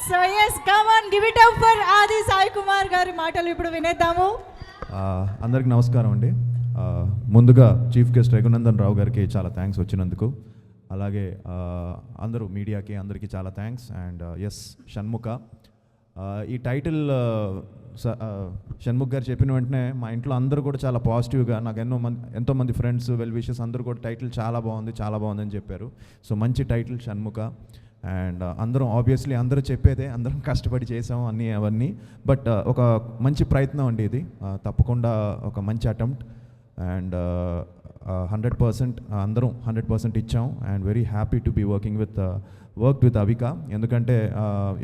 So yes come on give it up for Aadi Sai Kumar గారి మాటలు ఇప్పుడు వినేద్దాము. అందరికి నమస్కారం అండి. ముందుగా చీఫ్ గెస్ట్ రఘునందన్ రావు గారికి చాలా థ్యాంక్స్ వచ్చినందుకు. అలాగే అందరూ మీడియాకి అందరికీ చాలా థ్యాంక్స్. అండ్ ఎస్ షణ్ముఖ, ఈ టైటిల్ షణ్ముఖ్ గారు చెప్పిన వెంటనే మా ఇంట్లో అందరూ కూడా చాలా పాజిటివ్గా, నాకు ఎంతోమంది ఫ్రెండ్స్ వెల్ విషెస్ అందరూ కూడా టైటిల్ చాలా బాగుంది అని చెప్పారు. సో మంచి టైటిల్ షణ్ముఖ. అండ్ అందరం ఆబ్వియస్లీ అందరూ చెప్పేదే, అందరం కష్టపడి చేసాం అవన్నీ. బట్ ఒక మంచి ప్రయత్నం అండి ఇది, తప్పకుండా ఒక మంచి అటెంప్ట్. అండ్ 100% అందరం 100% ఇచ్చాం. And very happy to be work with Avika. ఎందుకంటే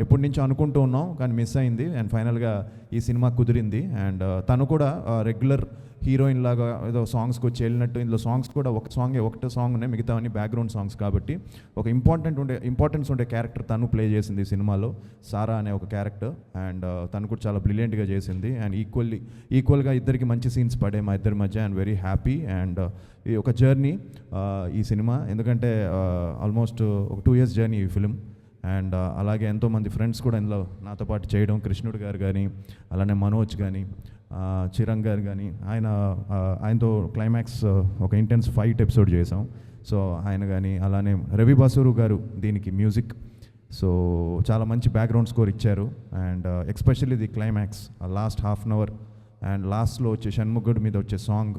ఎప్పటి నుంచో అనుకుంటూ ఉన్నాం కానీ మిస్ అయింది. అండ్ ఫైనల్గా ఈ సినిమా కుదిరింది. అండ్ తను కూడా రెగ్యులర్ హీరోయిన్ లాగా ఏదో సాంగ్స్కి వచ్చి వెళ్ళినట్టు, ఇందులో సాంగ్స్ కూడా ఒకటే సాంగ్ ఉన్నాయి, మిగతావన్నీ బ్యాక్గ్రౌండ్ సాంగ్స్. కాబట్టి ఒక ఇంపార్టెన్స్ ఉండే క్యారెక్టర్ తను ప్లే చేసింది ఈ సినిమాలో, సారా అనే ఒక క్యారెక్టర్. అండ్ తను కూడా చాలా బ్రిలియంట్గా చేసింది. అండ్ ఈక్వల్గా ఇద్దరికి మంచి సీన్స్ పడే మా ఇద్దరి మధ్య. And very happy. అండ్ ఈ ఒక జర్నీ ఈ సినిమా, ఎందుకంటే ఆల్మోస్ట్ ఒక 2 years జర్నీ ఈ ఫిలిం. అండ్ అలాగే ఎంతోమంది ఫ్రెండ్స్ కూడా ఇందులో నాతో పాటు చేయడం, కృష్ణుడు గారు కానీ, అలానే మనోజ్ కానీ, చిరంగ్ గారు కానీ, ఆయనతో క్లైమాక్స్ ఒక ఇంటెన్స్ ఫైట్ ఎపిసోడ్ చేసాం. సో ఆయన కానీ, అలానే రవి బసూరు గారు దీనికి మ్యూజిక్. సో చాలా మంచి బ్యాక్గ్రౌండ్ స్కోర్ ఇచ్చారు. And especially the climax last ½ hour and లాస్ట్లో వచ్చే షణ్ముఖుడి మీద వచ్చే సాంగ్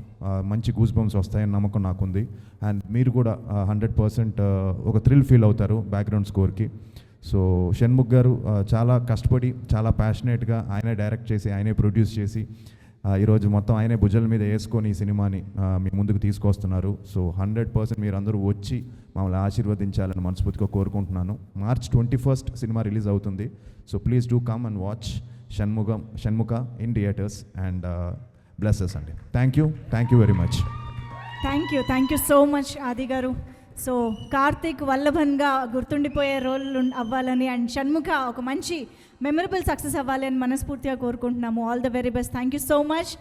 మంచి గూస్ బంప్స్ వస్తాయని నమ్మకం నాకుంది. అండ్ మీరు కూడా 100% ఒక థ్రిల్ ఫీల్ అవుతారు బ్యాక్గ్రౌండ్ స్కోర్కి. సో షణ్ముఖ్ గారు చాలా కష్టపడి, చాలా ప్యాషనేట్గా ఆయనే డైరెక్ట్ చేసి, ఆయనే ప్రొడ్యూస్ చేసి, ఈరోజు మొత్తం ఆయనే భుజాల మీద వేసుకొని ఈ సినిమాని మీ ముందుకు తీసుకొస్తున్నారు. సో 100% మీరు అందరూ వచ్చి మమ్మల్ని ఆశీర్వదించాలని మనస్ఫూర్తిగా కోరుకుంటున్నాను. March 21st సినిమా రిలీజ్ అవుతుంది. So please do come and watch Shanmukha in theatres. And blesses అండి. Thank you very much. Thank you so much Aadi గారు. సో కార్తీక్ వల్లభన్గా గుర్తుండిపోయే రోల్ అవ్వాలని, అండ్ షణ్ముఖ ఒక మంచి మెమరబుల్ సక్సెస్ అవ్వాలి అని మనస్ఫూర్తిగా కోరుకుంటున్నాము. All the very best. Thank you so much.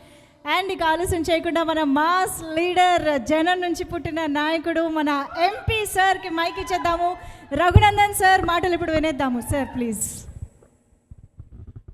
And ఇక ఆలస్యం చేయకుండా మన మాస్ లీడర్, జనం నుంచి పుట్టిన నాయకుడు, మన ఎంపీ సార్కి మైక్ ఇచ్చేద్దాము. రఘునందన్ సార్ మాటలు ఇప్పుడు వినేద్దాము. Sir please.